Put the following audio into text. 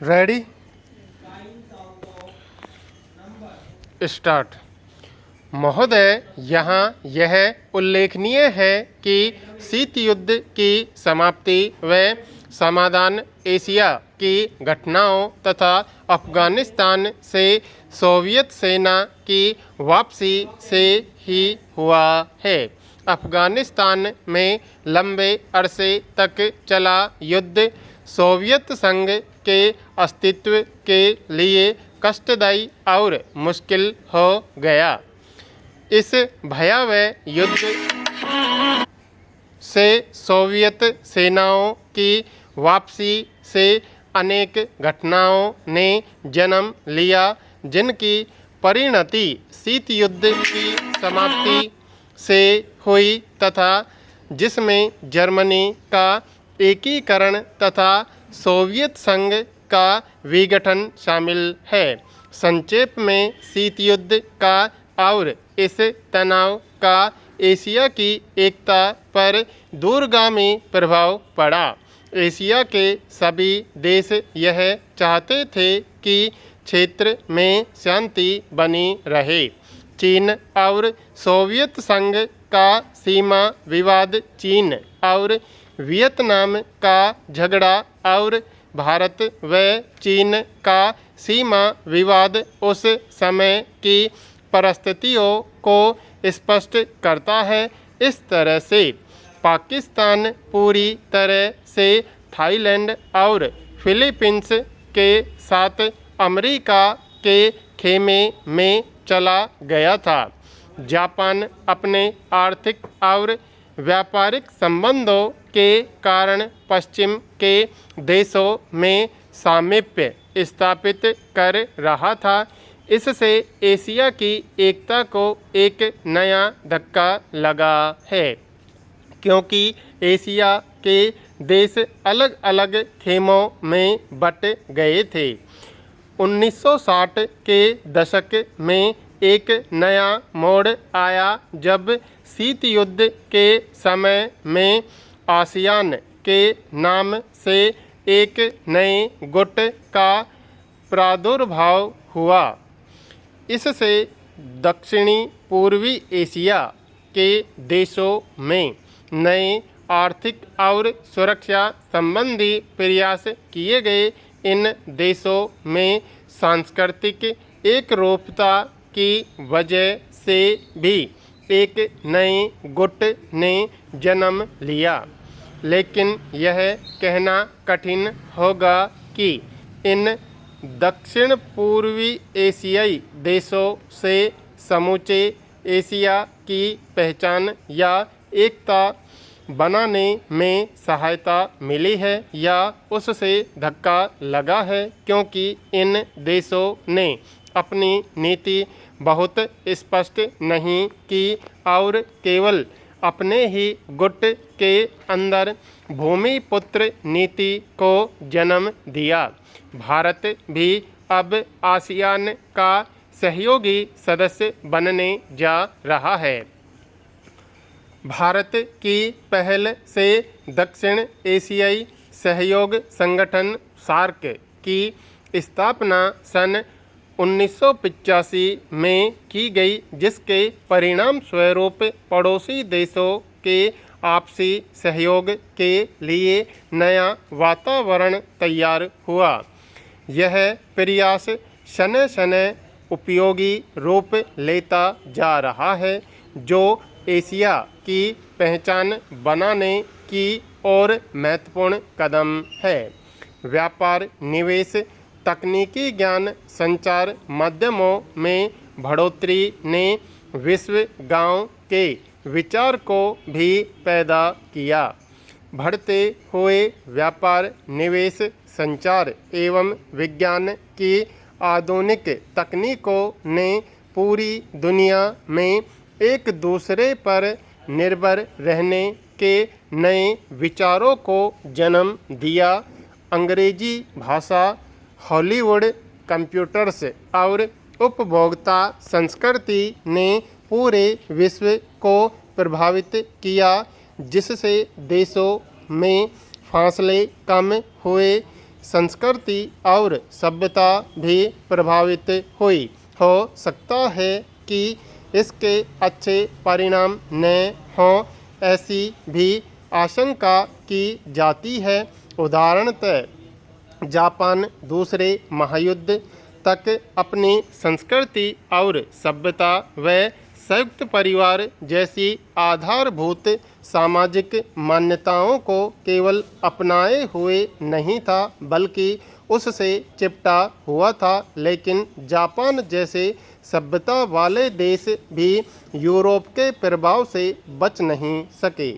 Ready start. महोदय, यहाँ यह उल्लेखनीय है कि शीत युद्ध की समाप्ति व समाधान एशिया की घटनाओं तथा अफगानिस्तान से सोवियत सेना की वापसी से ही हुआ है। अफगानिस्तान में लंबे अरसे तक चला युद्ध सोवियत संघ के अस्तित्व के लिए कष्टदायी और मुश्किल हो गया। इस भयावह युद्ध से सोवियत सेनाओं की वापसी से अनेक घटनाओं ने जन्म लिया, जिनकी परिणति शीत युद्ध की समाप्ति से हुई तथा जिसमें जर्मनी का एकीकरण तथा सोवियत संघ का विघटन शामिल है। संक्षेप में शीत युद्ध का और इस तनाव का एशिया की एकता पर दूरगामी प्रभाव पड़ा। एशिया के सभी देश यह चाहते थे कि क्षेत्र में शांति बनी रहे। चीन और सोवियत संघ का सीमा विवाद, चीन और वियतनाम का झगड़ा और भारत व चीन का सीमा विवाद उस समय की परिस्थितियों को स्पष्ट करता है। इस तरह से पाकिस्तान पूरी तरह से थाईलैंड और फिलीपींस के साथ अमेरिका के खेमे में चला गया था। जापान अपने आर्थिक और व्यापारिक संबंधों के कारण पश्चिम के देशों में सामीप्य स्थापित कर रहा था। इससे एशिया की एकता को एक नया धक्का लगा है, क्योंकि एशिया के देश अलग अलग खेमों में बट गए थे। 1960 के दशक में एक नया मोड़ आया जब शीत युद्ध के समय में आसियान के नाम से एक नए गुट का प्रादुर्भाव हुआ। इससे दक्षिणी पूर्वी एशिया के देशों में नए आर्थिक और सुरक्षा संबंधी प्रयास किए गए। इन देशों में सांस्कृतिक एकरूपता की वजह से भी एक नए गुट ने जन्म लिया, लेकिन यह कहना कठिन होगा कि इन दक्षिण पूर्वी एशियाई देशों से समूचे एशिया की पहचान या एकता बनाने में सहायता मिली है या उससे धक्का लगा है, क्योंकि इन देशों ने अपनी नीति बहुत स्पष्ट नहीं की और केवल अपने ही गुट के अंदर भूमिपुत्र नीति को जन्म दिया। भारत भी अब आसियान का सहयोगी सदस्य बनने जा रहा है। भारत की पहल से दक्षिण एशियाई सहयोग संगठन सार्क की स्थापना सन 1985 में की गई, जिसके परिणाम स्वरूप पड़ोसी देशों के आपसी सहयोग के लिए नया वातावरण तैयार हुआ। यह प्रयास शनय शनय उपयोगी रूप लेता जा रहा है, जो एशिया की पहचान बनाने की ओर महत्वपूर्ण कदम है। व्यापार, निवेश, तकनीकी ज्ञान, संचार माध्यमों में बढ़ोतरी ने विश्व गांव के विचार को भी पैदा किया। बढ़ते हुए व्यापार, निवेश, संचार एवं विज्ञान की आधुनिक तकनीकों ने पूरी दुनिया में एक दूसरे पर निर्भर रहने के नए विचारों को जन्म दिया। अंग्रेजी भाषा, हॉलीवुड, कंप्यूटर्स और उपभोक्ता संस्कृति ने पूरे विश्व को प्रभावित किया, जिससे देशों में फासले कम हुए। संस्कृति और सभ्यता भी प्रभावित हुई। हो सकता है कि इसके अच्छे परिणाम न हों, ऐसी भी आशंका की जाती है। उदाहरणतः जापान दूसरे महायुद्ध तक अपनी संस्कृति और सभ्यता व संयुक्त परिवार जैसी आधारभूत सामाजिक मान्यताओं को केवल अपनाए हुए नहीं था, बल्कि उससे चिपटा हुआ था। लेकिन जापान जैसे सभ्यता वाले देश भी यूरोप के प्रभाव से बच नहीं सके।